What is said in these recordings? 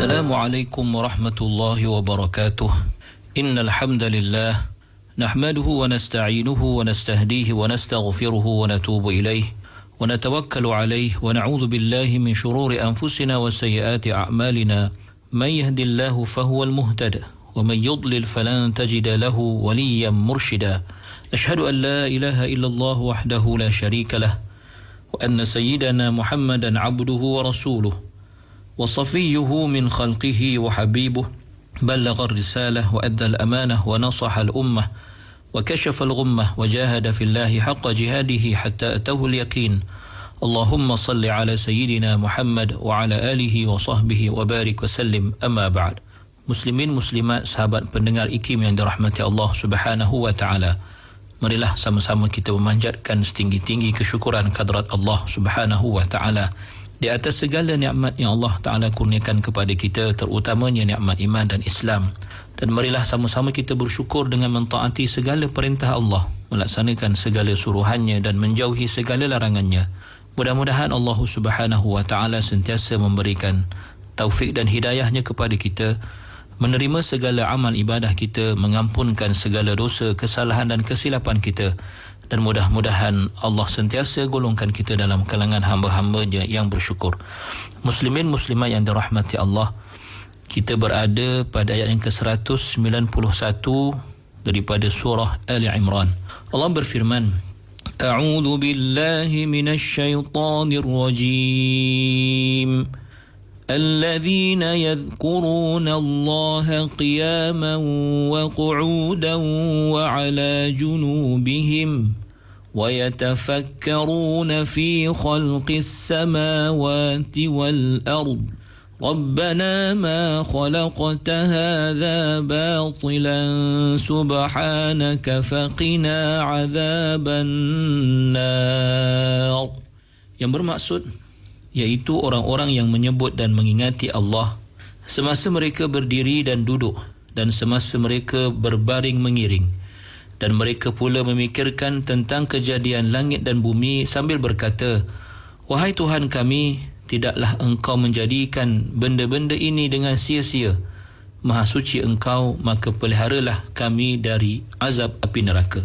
السلام عليكم ورحمة الله وبركاته. إن الحمد لله نحمده ونستعينه ونستهديه ونستغفره ونتوب إليه ونتوكل عليه ونعوذ بالله من شرور أنفسنا وسيئات أعمالنا. من يهد الله فهو المهتد ومن يضلل فلن تجد له وليا مرشدا. أشهد أن لا إله إلا الله وحده لا شريك له وأن سيدنا محمدا عبده ورسوله وصفيه من خلقه وحبيبه بلغ الرسالة وأدى الأمانة ونصح الأمة وكشف الغمة وجاهد في الله حق جهاده حتى أتاه اليقين. اللهم صل على سيدنا محمد وعلى آله وصحبه وبارك وسلم. أما بعد. Muslimin muslimat, sahabat pendengar IKIM yang dirahmati Allah Subhanahu wa taala. Marilah sama-sama kita memanjatkan setinggi-tinggi kesyukuran kehadrat Allah Subhanahu wa taala di atas segala nikmat yang Allah Ta'ala kurniakan kepada kita, terutamanya nikmat iman dan Islam. Dan marilah sama-sama kita bersyukur dengan mentaati segala perintah Allah, melaksanakan segala suruhannya dan menjauhi segala larangannya. Mudah-mudahan Allah Subhanahu wa Ta'ala sentiasa memberikan taufik dan hidayahnya kepada kita, menerima segala amal ibadah kita, mengampunkan segala dosa, kesalahan dan kesilapan kita, dan mudah-mudahan Allah sentiasa golongkan kita dalam kalangan hamba-hambanya yang bersyukur. Muslimin muslimat yang dirahmati Allah, kita berada pada ayat yang ke-191 daripada surah Ali Imran. Allah berfirman, A'udzu billahi minasy syaithanir rajim. الذين يذكرون الله قياما وقعودا وعلى جنوبهم ويتفكرون في خلق السماوات والأرض ربنا ما خلقت هذا باطلا سبحانك فقنا عذاب النار. Yang bermaksud iaitu orang-orang yang menyebut dan mengingati Allah semasa mereka berdiri dan duduk dan semasa mereka berbaring mengiring, dan mereka pula memikirkan tentang kejadian langit dan bumi sambil berkata, Wahai Tuhan kami, tidaklah Engkau menjadikan benda-benda ini dengan sia-sia. Maha suci Engkau, maka peliharalah kami dari azab api neraka.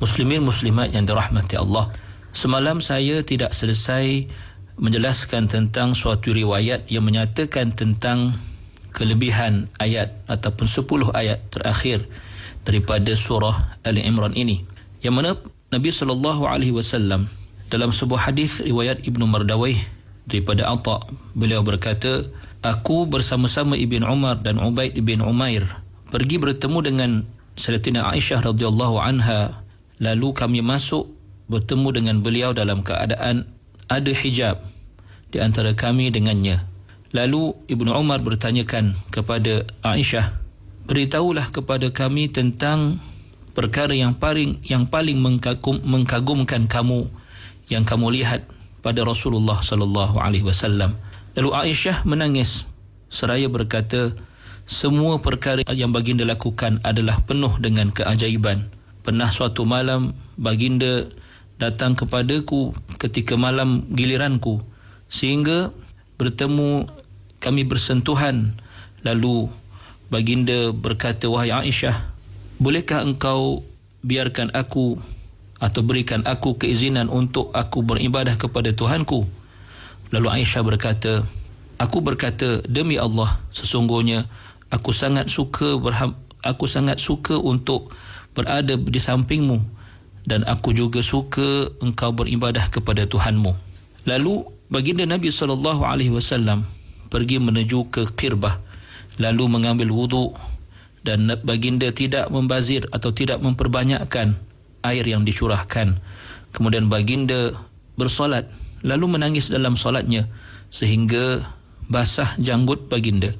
Muslimin muslimat yang dirahmati Allah, semalam saya tidak selesai menjelaskan tentang suatu riwayat yang menyatakan tentang kelebihan ayat ataupun 10 ayat terakhir daripada surah Ali Imran ini, yang mana Nabi SAW dalam sebuah hadis riwayat Ibnu Mardawayh daripada Atha, beliau berkata, aku bersama-sama Ibn Umar dan Ubaid ibn Umair pergi bertemu dengan Sayyidatina Aisyah radhiyallahu anha, lalu kami masuk bertemu dengan beliau dalam keadaan ada hijab di antara kami dengannya. Lalu Ibnu Umar bertanyakan kepada Aisyah, beritahulah kepada kami tentang perkara yang paling mengkagumkan kamu yang kamu lihat pada Rasulullah sallallahu alaihi wasallam. Lalu Aisyah menangis seraya berkata, semua perkara yang baginda lakukan adalah penuh dengan keajaiban. Pernah suatu malam baginda datang kepadaku ketika malam giliranku, sehingga bertemu kami bersentuhan. Lalu baginda berkata, wahai Aisyah, bolehkah engkau biarkan aku atau berikan aku keizinan untuk aku beribadah kepada Tuhanku? Lalu Aisyah berkata, aku berkata, demi Allah, sesungguhnya aku sangat suka untuk berada di sampingmu, dan aku juga suka engkau beribadah kepada Tuhanmu. Lalu baginda Nabi SAW pergi menuju ke Qirbah, lalu mengambil wuduk, dan baginda tidak membazir atau tidak memperbanyakkan air yang dicurahkan. Kemudian baginda bersolat, lalu menangis dalam solatnya sehingga basah janggut baginda.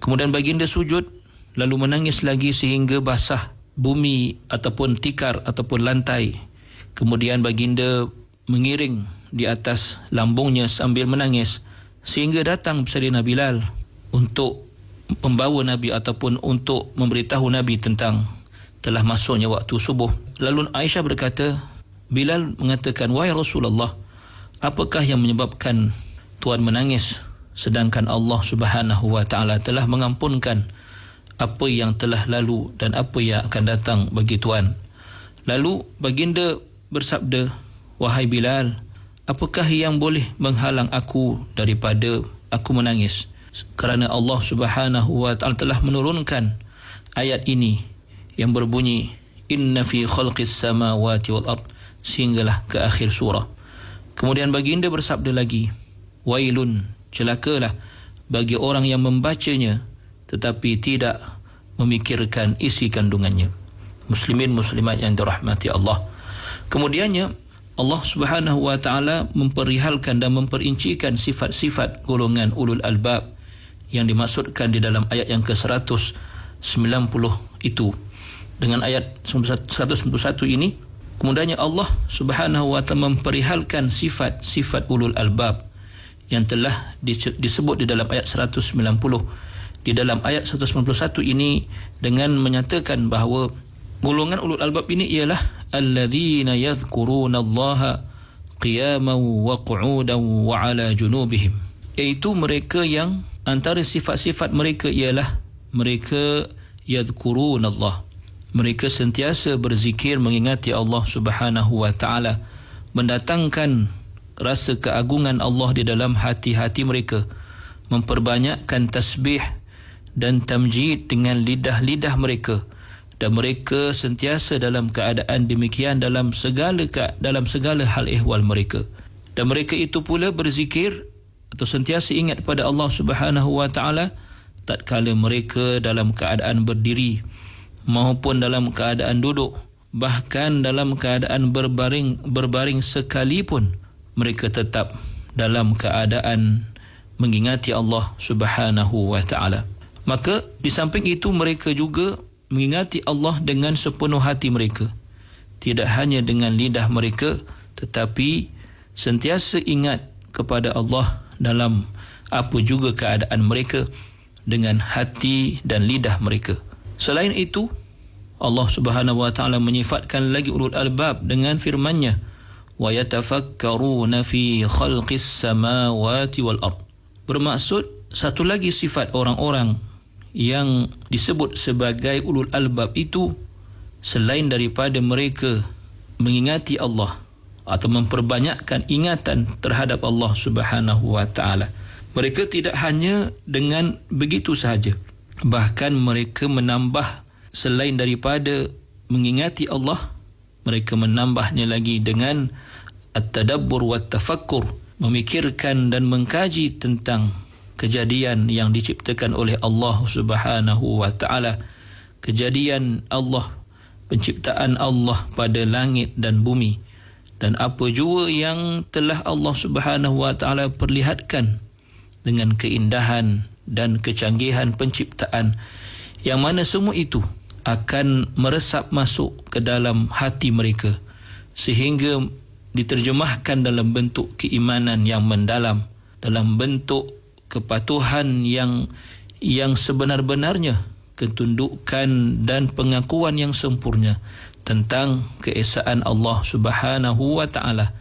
Kemudian baginda sujud, lalu menangis lagi sehingga basah bumi ataupun tikar ataupun lantai. Kemudian baginda mengiring di atas lambungnya sambil menangis sehingga datang Sayyidina Bilal untuk membawa Nabi ataupun untuk memberitahu Nabi tentang telah masuknya waktu subuh. Lalu Aisyah berkata, Bilal mengatakan, wahai Rasulullah, apakah yang menyebabkan Tuan menangis sedangkan Allah Subhanahu wa taala telah mengampunkan apa yang telah lalu dan apa yang akan datang bagi Tuhan. Lalu baginda bersabda, wahai Bilal, apakah yang boleh menghalang aku daripada aku menangis? Kerana Allah Subhanahu wa taala telah menurunkan ayat ini yang berbunyi, inna fi khalqis samawati wal ard, sehinggalah ke akhir surah. Kemudian baginda bersabda lagi, wailun, celakalah bagi orang yang membacanya tetapi tidak memikirkan isi kandungannya. Muslimin muslimat yang dirahmati Allah. Kemudiannya Allah Subhanahu wa taala memperihalkan dan memperincikan sifat-sifat golongan ulul albab yang dimaksudkan di dalam ayat yang ke-190 itu. Dengan ayat 191 ini, kemudiannya Allah Subhanahu wa taala memperihalkan sifat-sifat ulul albab yang telah disebut di dalam ayat 190. Di dalam ayat 191 ini dengan menyatakan bahawa golongan ulul albab ini ialah alladzina yadhkuruna Allaha qiyaman wa qu'udan wa 'ala junubihim, iaitu mereka yang antara sifat-sifat mereka ialah mereka yadhkuruna Allah, mereka sentiasa berzikir mengingati Allah Subhanahu wa taala, mendatangkan rasa keagungan Allah di dalam hati-hati mereka, memperbanyakkan tasbih dan tamjid dengan lidah-lidah mereka, dan mereka sentiasa dalam keadaan demikian dalam segala hal ehwal mereka. Dan mereka itu pula berzikir atau sentiasa ingat pada Allah Subhanahu wa taala tatkala mereka dalam keadaan berdiri maupun dalam keadaan duduk, bahkan dalam keadaan berbaring sekalipun mereka tetap dalam keadaan mengingati Allah Subhanahu wa taala. Maka di samping itu mereka juga mengingati Allah dengan sepenuh hati mereka, tidak hanya dengan lidah mereka, tetapi sentiasa ingat kepada Allah dalam apa juga keadaan mereka dengan hati dan lidah mereka. Selain itu, Allah Subhanahu wa taala menyifatkan lagi ulul albab dengan firman-Nya, wa yatafakkaruna fi khalqis samawati wal ard. Bermaksud satu lagi sifat orang-orang yang disebut sebagai ulul albab itu, selain daripada mereka mengingati Allah atau memperbanyakkan ingatan terhadap Allah Subhanahu wa taala, mereka tidak hanya dengan begitu sahaja, bahkan mereka menambah selain daripada mengingati Allah, mereka menambahnya lagi dengan at-tadabbur wa tafakkur, memikirkan dan mengkaji tentang kejadian yang diciptakan oleh Allah Subhanahu wa taala, kejadian Allah, penciptaan Allah pada langit dan bumi, dan apa jua yang telah Allah Subhanahu wa taala perlihatkan dengan keindahan dan kecanggihan penciptaan, yang mana semua itu akan meresap masuk ke dalam hati mereka sehingga diterjemahkan dalam bentuk keimanan yang mendalam, dalam bentuk kepatuhan yang sebenar-benarnya, ketundukan dan pengakuan yang sempurna tentang keesaan Allah Subhanahu wa taala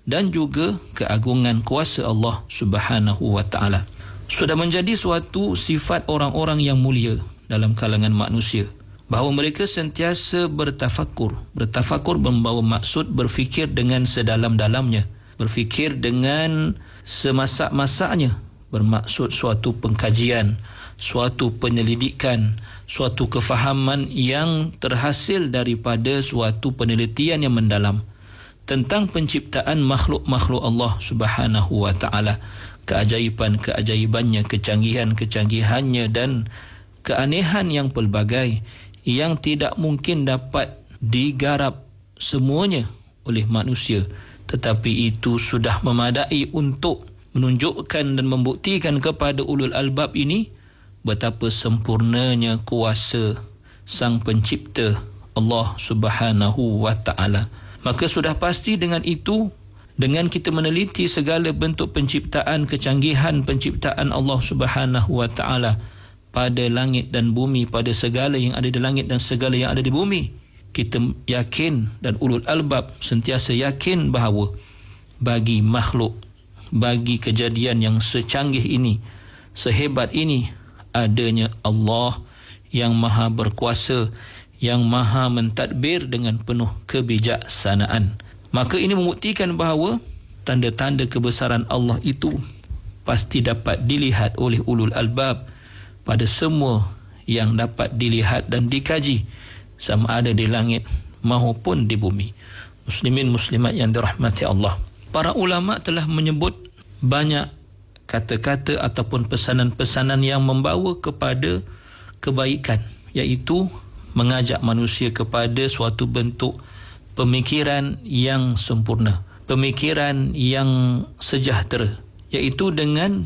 dan juga keagungan kuasa Allah Subhanahu wa taala. Sudah menjadi suatu sifat orang-orang yang mulia dalam kalangan manusia bahawa mereka sentiasa bertafakur. Bertafakur membawa maksud berfikir dengan sedalam-dalamnya, berfikir dengan semasak-masaknya, bermaksud suatu pengkajian, suatu penyelidikan, suatu kefahaman yang terhasil daripada suatu penelitian yang mendalam tentang penciptaan makhluk-makhluk Allah Subhanahu wa taala, keajaiban-keajaibannya, kecanggihan-kecanggihannya dan keanehan yang pelbagai yang tidak mungkin dapat digarap semuanya oleh manusia, tetapi itu sudah memadai untuk menunjukkan dan membuktikan kepada ulul albab ini betapa sempurnanya kuasa Sang Pencipta Allah Subhanahu wa taala. Maka sudah pasti dengan itu, dengan kita meneliti segala bentuk penciptaan, kecanggihan penciptaan Allah Subhanahu wa taala pada langit dan bumi, pada segala yang ada di langit dan segala yang ada di bumi, kita yakin dan ulul albab sentiasa yakin bahawa bagi makhluk bagi kejadian yang secanggih ini, sehebat ini, adanya Allah yang maha berkuasa, yang maha mentadbir dengan penuh kebijaksanaan. Maka ini membuktikan bahawa tanda-tanda kebesaran Allah itu pasti dapat dilihat oleh ulul albab pada semua yang dapat dilihat dan dikaji, sama ada di langit maupun di bumi. Muslimin muslimat yang dirahmati Allah. Para ulama telah menyebut banyak kata-kata ataupun pesanan-pesanan yang membawa kepada kebaikan, iaitu mengajak manusia kepada suatu bentuk pemikiran yang sempurna, pemikiran yang sejahtera, iaitu dengan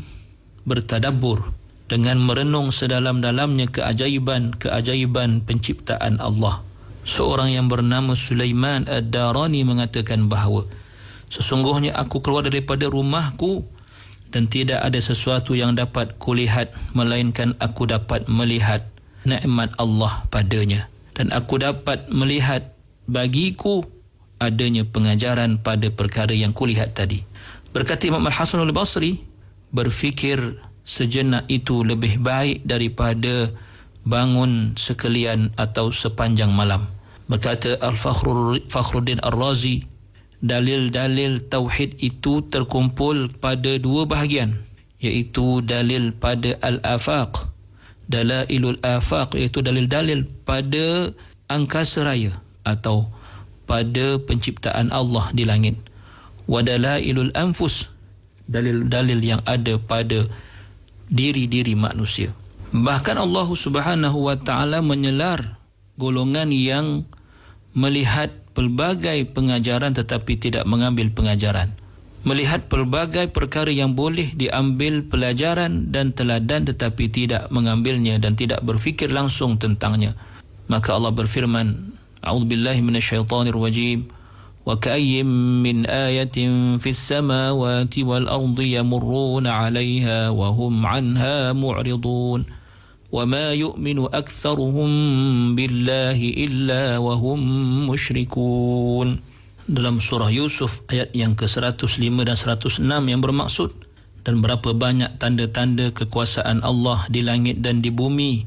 bertadabbur, dengan merenung sedalam-dalamnya keajaiban penciptaan Allah. Seorang yang bernama Sulaiman Ad-Darani mengatakan bahawa sesungguhnya aku keluar daripada rumahku dan tidak ada sesuatu yang dapat kulihat melainkan aku dapat melihat nikmat Allah padanya, dan aku dapat melihat bagiku adanya pengajaran pada perkara yang kulihat tadi. Berkata Imam Al-Hasan Al-Basri, berfikir sejenak itu lebih baik daripada bangun sekalian atau sepanjang malam. Berkata Al-Fakhruddin Ar-Razi, dalil-dalil tauhid itu terkumpul pada dua bahagian, iaitu dalil pada al-afaq, dalailul afaq, iaitu dalil-dalil pada angkasa raya atau pada penciptaan Allah di langit, wa dalailul anfus, dalil-dalil yang ada pada diri-diri manusia. Bahkan Allah Subhanahu wa taala menyelar golongan yang melihat pelbagai pengajaran tetapi tidak mengambil pengajaran, melihat pelbagai perkara yang boleh diambil pelajaran dan teladan tetapi tidak mengambilnya dan tidak berfikir langsung tentangnya. Maka Allah berfirman, a'udzubillahi minasyaitonir rajim, wa ka'ayyim min ayatin fis samawati wal ardi yamurruna 'alayha wa hum 'anha mu'ridun. وَمَا يُؤْمِنُ أَكْثَرُهُمْ بِاللَّهِ إِلَّا وَهُمْ مُشْرِكُونَ. Dalam surah Yusuf ayat yang ke-105 dan 106 yang bermaksud, dan berapa banyak tanda-tanda kekuasaan Allah di langit dan di bumi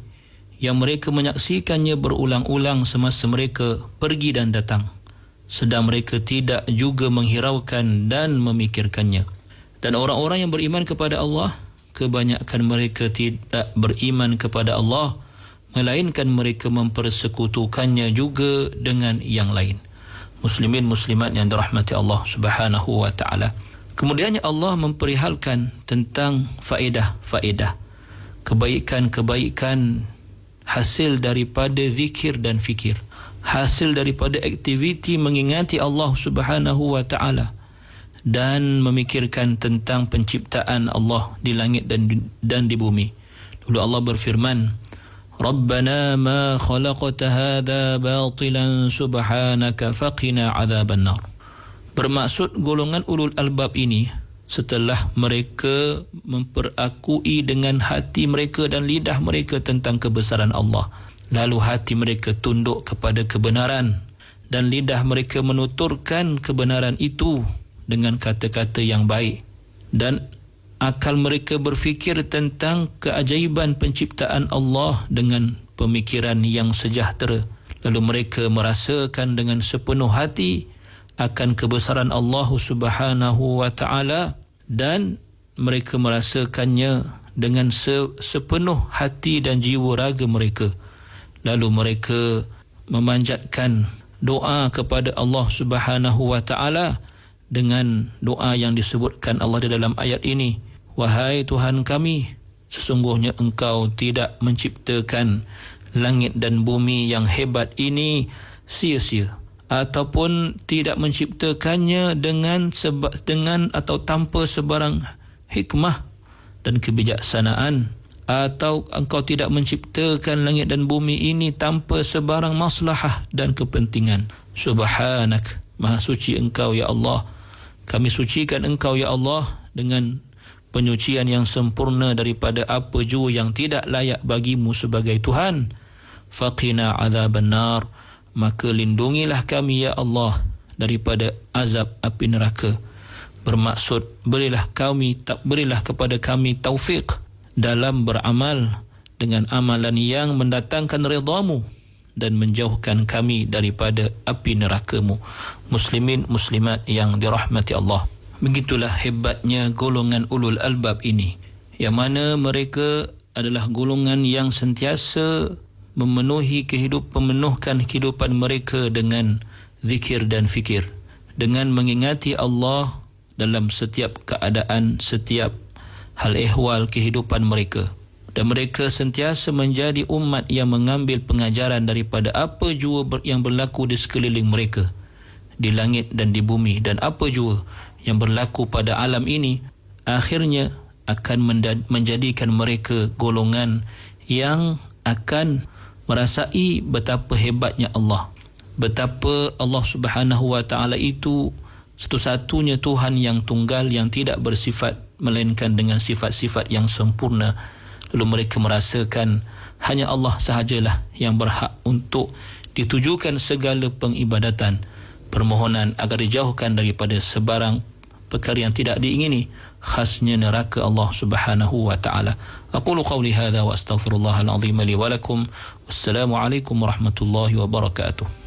yang mereka menyaksikannya berulang-ulang semasa mereka pergi dan datang, sedang mereka tidak juga menghiraukan dan memikirkannya. Dan orang-orang yang beriman kepada Allah, kebanyakan mereka tidak beriman kepada Allah, melainkan mereka mempersekutukannya juga dengan yang lain. Muslimin muslimat yang dirahmati Allah Subhanahu wa taala. Kemudiannya Allah memperihalkan tentang faedah-faedah, kebaikan-kebaikan hasil daripada zikir dan fikir, hasil daripada aktiviti mengingati Allah Subhanahu wa taala dan memikirkan tentang penciptaan Allah di langit dan di bumi. Dulu Allah berfirman, Rabbana ma khalaqta hadha batilan subhanaka faqina adzaban nar. Bermaksud golongan ulul albab ini, setelah mereka memperakui dengan hati mereka dan lidah mereka tentang kebesaran Allah, lalu hati mereka tunduk kepada kebenaran dan lidah mereka menuturkan kebenaran itu dengan kata-kata yang baik, dan akal mereka berfikir tentang keajaiban penciptaan Allah dengan pemikiran yang sejahtera, lalu mereka merasakan dengan sepenuh hati akan kebesaran Allah Subhanahu wa taala, dan mereka merasakannya dengan sepenuh hati dan jiwa raga mereka, lalu mereka memanjatkan doa kepada Allah Subhanahu wa taala dengan doa yang disebutkan Allah di dalam ayat ini, wahai Tuhan kami, sesungguhnya Engkau tidak menciptakan langit dan bumi yang hebat ini sia-sia, ataupun tidak menciptakannya dengan atau tanpa sebarang hikmah dan kebijaksanaan, atau Engkau tidak menciptakan langit dan bumi ini tanpa sebarang maslahah dan kepentingan. Subhanak, maha suci Engkau ya Allah. Kami sucikan Engkau ya Allah dengan penyucian yang sempurna daripada apa jua yang tidak layak bagimu sebagai Tuhan. Faqina adzaban nar, maka lindungilah kami ya Allah daripada azab api neraka. bermaksud berilah kepada kami taufik dalam beramal dengan amalan yang mendatangkan ridhamu dan menjauhkan kami daripada api neraka-Mu. Muslimin muslimat yang dirahmati Allah, begitulah hebatnya golongan ulul albab ini, yang mana mereka adalah golongan yang sentiasa memenuhkan kehidupan mereka dengan zikir dan fikir, dengan mengingati Allah dalam setiap keadaan, setiap hal ehwal kehidupan mereka. Dan mereka sentiasa menjadi umat yang mengambil pengajaran daripada apa jua yang berlaku di sekeliling mereka, di langit dan di bumi, dan apa jua yang berlaku pada alam ini akhirnya akan menjadikan mereka golongan yang akan merasai betapa hebatnya Allah, betapa Allah Subhanahu wa taala itu satu-satunya Tuhan yang tunggal, yang tidak bersifat melainkan dengan sifat-sifat yang sempurna. Lalu mereka merasakan hanya Allah sahajalah yang berhak untuk ditujukan segala pengibadatan, permohonan agar dijauhkan daripada sebarang perkara yang tidak diingini, khasnya neraka Allah Subhanahu wa taala. Aqulu qawli hadha wa astaghfirullahal azim li wa lakum. Wassalamu alaikum warahmatullahi wabarakatuh.